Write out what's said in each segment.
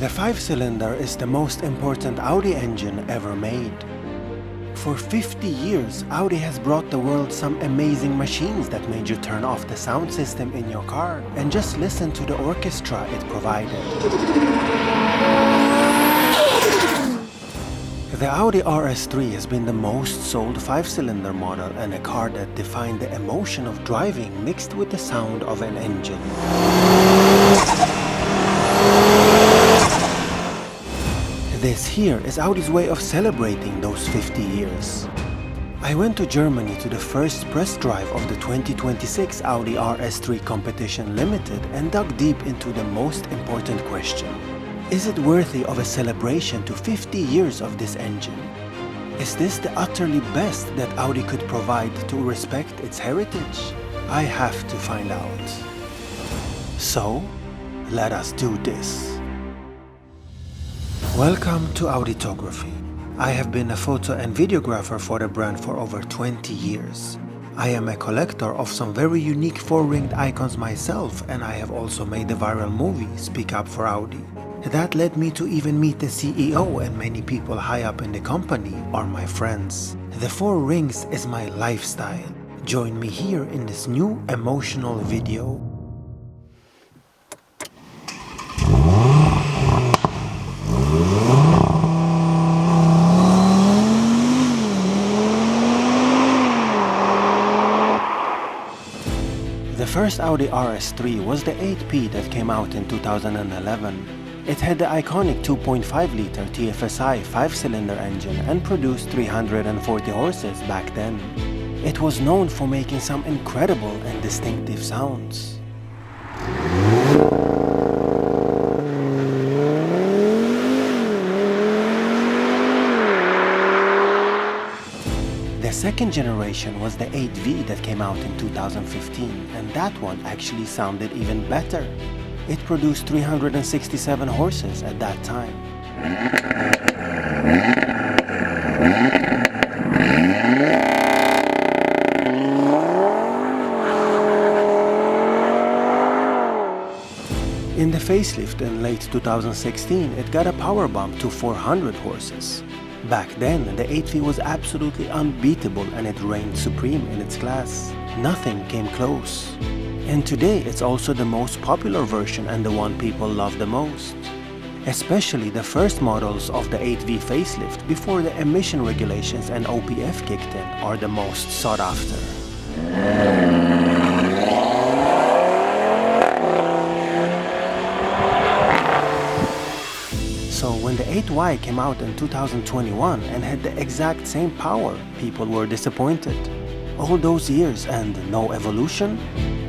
The 5-cylinder is the most important Audi engine ever made. For 50 years, Audi has brought the world some amazing machines that made you turn off the sound system in your car and just listen to the orchestra it provided. The Audi RS3 has been the most sold 5-cylinder model and a car that defined the emotion of driving mixed with the sound of an engine. This here is Audi's way of celebrating those 50 years. I went to Germany to the first press drive of the 2026 Audi RS3 Competition Limited and dug deep into the most important question. Is it worthy of a celebration to 50 years of this engine? Is this the utterly best that Audi could provide to respect its heritage? I have to find out. So, let us do this. Welcome to Auditography. I have been a photo and videographer for the brand for over 20 years. I am a collector of some very unique 4-ringed icons myself, and I have also made the viral movie Speak Up for Audi. That led me to even meet the CEO, and many people high up in the company are my friends. The 4 rings is my lifestyle. Join me here in this new emotional video. The first Audi RS3 was the 8P that came out in 2011. It had the iconic 2.5-liter TFSI 5-cylinder engine and produced 340 horses back then. It was known for making some incredible and distinctive sounds. The second generation was the 8V that came out in 2015, and that one actually sounded even better. It produced 367 horses at that time. In the facelift in late 2016, it got a power bump to 400 horses. Back then, the 8V was absolutely unbeatable and it reigned supreme in its class. Nothing came close. And today it's also the most popular version and the one people love the most. Especially the first models of the 8V facelift before the emission regulations and OPF kicked in are the most sought after. So when the 8Y came out in 2021 and had the exact same power, people were disappointed. All those years and no evolution?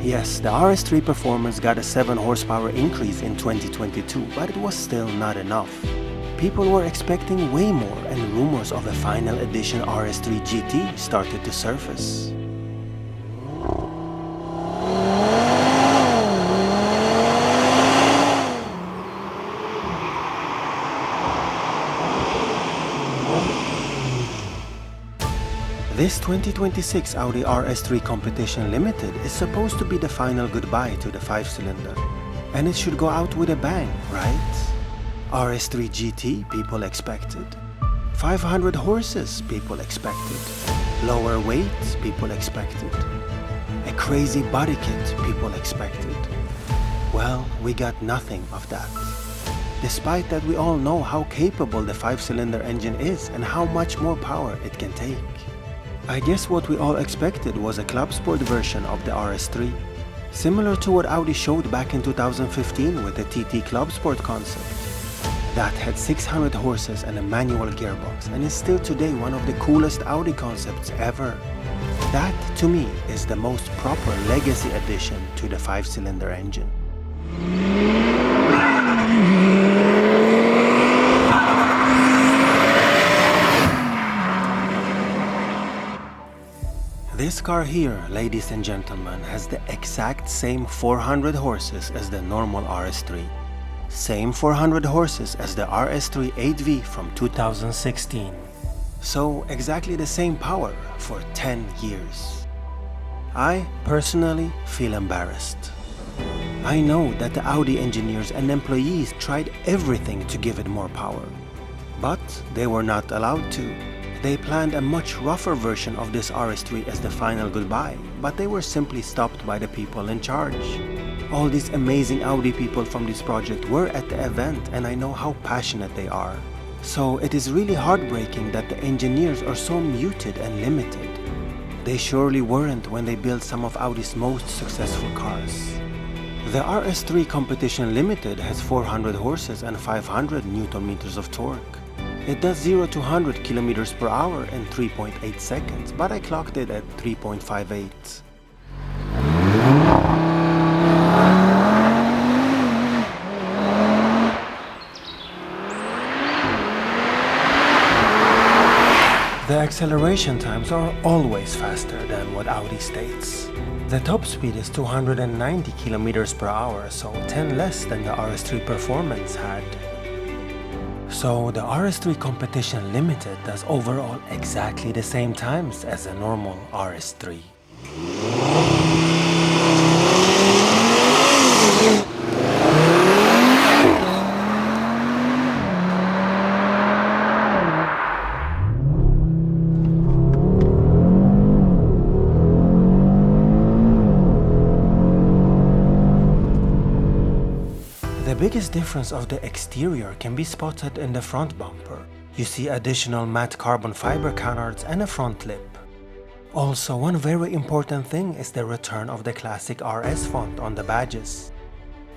Yes, the RS3 performance got a 7 horsepower increase in 2022, but it was still not enough. People were expecting way more and rumors of a final edition RS3 GT started to surface. This 2026 Audi RS3 Competition Limited is supposed to be the final goodbye to the 5-cylinder. And it should go out with a bang, right? RS3 GT, people expected. 500 horses, people expected. Lower weight, people expected. A crazy body kit, people expected. Well, we got nothing of that. Despite that, we all know how capable the 5-cylinder engine is and how much more power it can take. I guess what we all expected was a Club Sport version of the RS3, similar to what Audi showed back in 2015 with the TT Club Sport concept. That had 600 horses and a manual gearbox and is still today one of the coolest Audi concepts ever. That, to me, is the most proper legacy addition to the 5-cylinder engine. This car here, ladies and gentlemen, has the exact same 400 horses as the normal RS3. Same 400 horses as the RS3 8V from 2016. So exactly the same power for 10 years. I personally feel embarrassed. I know that the Audi engineers and employees tried everything to give it more power, but they were not allowed to. They planned a much rougher version of this RS3 as the final goodbye, but they were simply stopped by the people in charge. All these amazing Audi people from this project were at the event, and I know how passionate they are. So it is really heartbreaking that the engineers are so muted and limited. They surely weren't when they built some of Audi's most successful cars. The RS3 Competition Limited has 400 horses and 500 Newton meters of torque. It does 0 to 100 kilometers per hour in 3.8 seconds, but I clocked it at 3.58. The acceleration times are always faster than what Audi states. The top speed is 290 kilometers per hour, so 10 less than the RS3 Performance had. So the RS3 Competition Limited does overall exactly the same times as a normal RS3. The biggest difference of the exterior can be spotted in the front bumper. You see additional matte carbon fiber canards and a front lip. Also, one very important thing is the return of the classic RS font on the badges.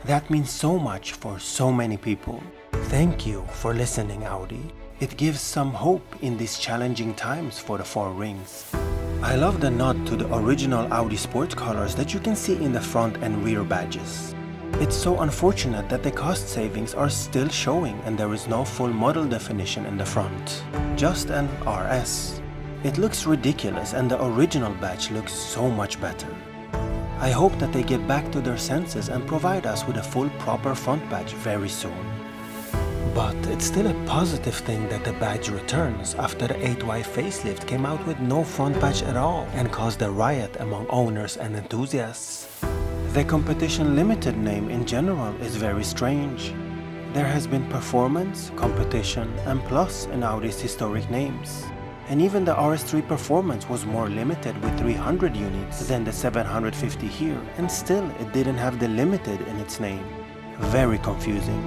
That means so much for so many people. Thank you for listening, Audi. It gives some hope in these challenging times for the four rings. I love the nod to the original Audi Sport colors that you can see in the front and rear badges. It's so unfortunate that the cost savings are still showing and there is no full model definition in the front, just an RS. It looks ridiculous and the original badge looks so much better. I hope that they get back to their senses and provide us with a full proper front badge very soon. But it's still a positive thing that the badge returns after the 8Y facelift came out with no front badge at all and caused a riot among owners and enthusiasts. The Competition Limited name in general is very strange. There has been Performance, Competition and Plus in Audi's historic names. And even the RS3 Performance was more limited with 300 units than the 750 here, and still it didn't have the Limited in its name. Very confusing.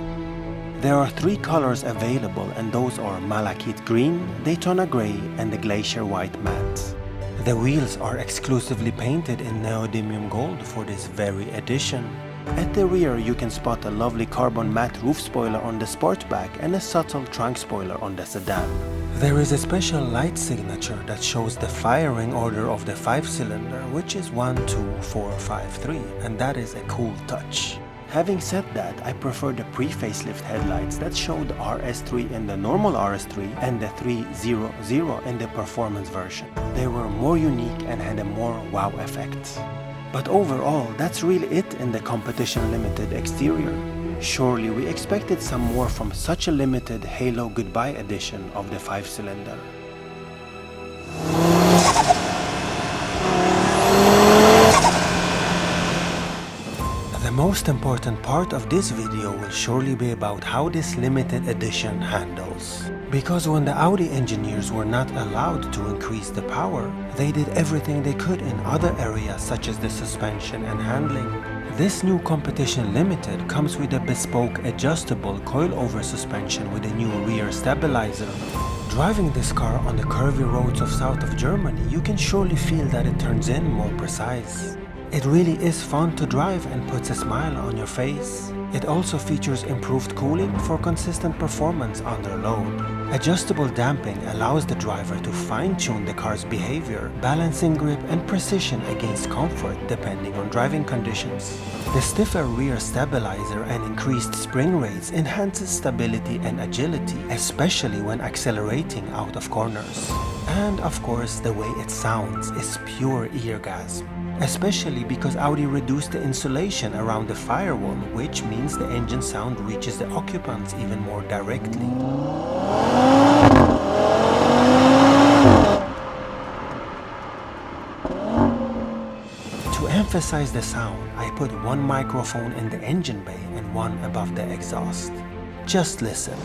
There are 3 colors available and those are Malachite Green, Daytona Grey and the Glacier White Matte. The wheels are exclusively painted in neodymium gold for this very edition. At the rear you can spot a lovely carbon matte roof spoiler on the Sportback and a subtle trunk spoiler on the sedan. There is a special light signature that shows the firing order of the 5-cylinder, which is 1, 2, 4, 5, 3, and that is a cool touch. Having said that, I prefer the pre-facelift headlights that show the RS3 in the normal RS3 and the 300 in the performance version. They were more unique and had a more wow effect. But overall, that's really it in the Competition Limited exterior. Surely we expected some more from such a limited Halo Goodbye edition of the 5-cylinder. The most important part of this video will surely be about how this limited edition handles. Because when the Audi engineers were not allowed to increase the power, they did everything they could in other areas such as the suspension and handling. This new Competition Limited comes with a bespoke adjustable coil-over suspension with a new rear stabilizer. Driving this car on the curvy roads of south of Germany, you can surely feel that it turns in more precise. It really is fun to drive and puts a smile on your face. It also features improved cooling for consistent performance under load. Adjustable damping allows the driver to fine-tune the car's behavior, balancing grip and precision against comfort depending on driving conditions. The stiffer rear stabilizer and increased spring rates enhances stability and agility, especially when accelerating out of corners. And of course, the way it sounds is pure eargasm. Especially because Audi reduced the insulation around the firewall, which means the engine sound reaches the occupants even more directly. To emphasize the sound, I put one microphone in the engine bay and one above the exhaust. Just listen.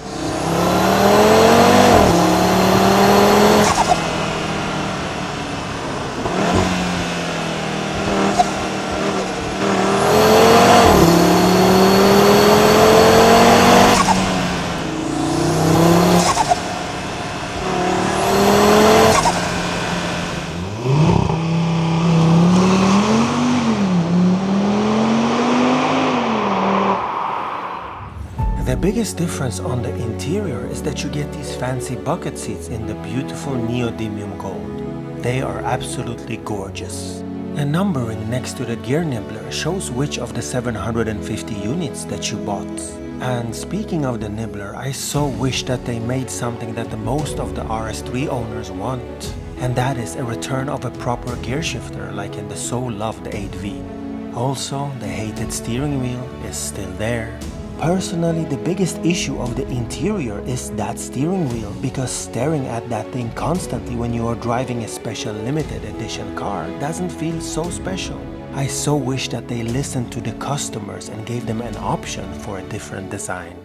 The biggest difference on the interior is that you get these fancy bucket seats in the beautiful neodymium gold. They are absolutely gorgeous. A numbering next to the gear nibbler shows which of the 750 units that you bought. And speaking of the nibbler, I so wish that they made something that the most of the RS3 owners want. And that is a return of a proper gear shifter like in the so loved 8V. Also, the hated steering wheel is still there. Personally, the biggest issue of the interior is that steering wheel, because staring at that thing constantly when you are driving a special limited edition car doesn't feel so special. I so wish that they listened to the customers and gave them an option for a different design.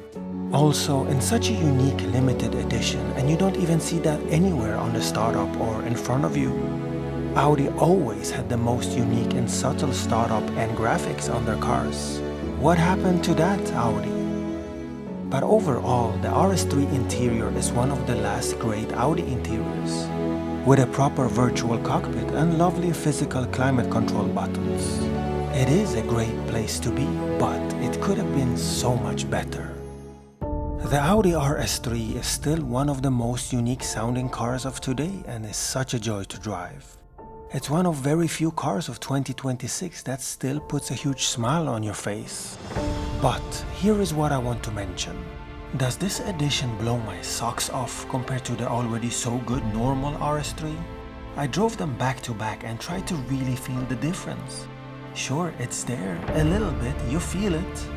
Also, in such a unique limited edition, and you don't even see that anywhere on the startup or in front of you, Audi always had the most unique and subtle startup and graphics on their cars. What happened to that, Audi? But overall, the RS3 interior is one of the last great Audi interiors, with a proper virtual cockpit and lovely physical climate control buttons. It is a great place to be, but it could have been so much better. The Audi RS3 is still one of the most unique sounding cars of today and is such a joy to drive. It's one of very few cars of 2026 that still puts a huge smile on your face. But here is what I want to mention. Does this edition blow my socks off compared to the already so good normal RS3? I drove them back to back and tried to really feel the difference. Sure, it's there, a little bit, you feel it.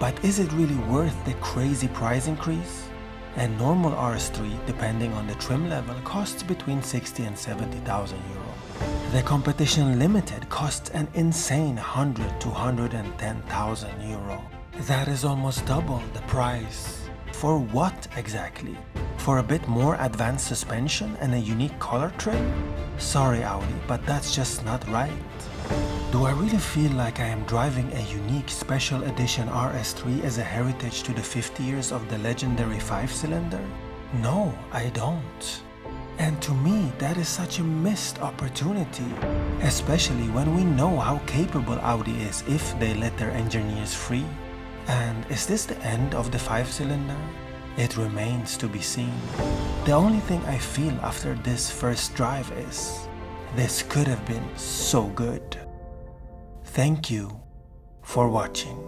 But is it really worth the crazy price increase? A normal RS3, depending on the trim level, costs between 60 and 70,000 euro. The Competition Limited costs an insane 100 to 110,000 euro. That is almost double the price. For what exactly? For a bit more advanced suspension and a unique color trim? Sorry Audi, but that's just not right. Do I really feel like I am driving a unique special edition RS3 as a heritage to the 50 years of the legendary 5-cylinder? No, I don't. And to me, that is such a missed opportunity, especially when we know how capable Audi is if they let their engineers free. And is this the end of the 5-cylinder? It remains to be seen. The only thing I feel after this first drive is, this could have been so good. Thank you for watching.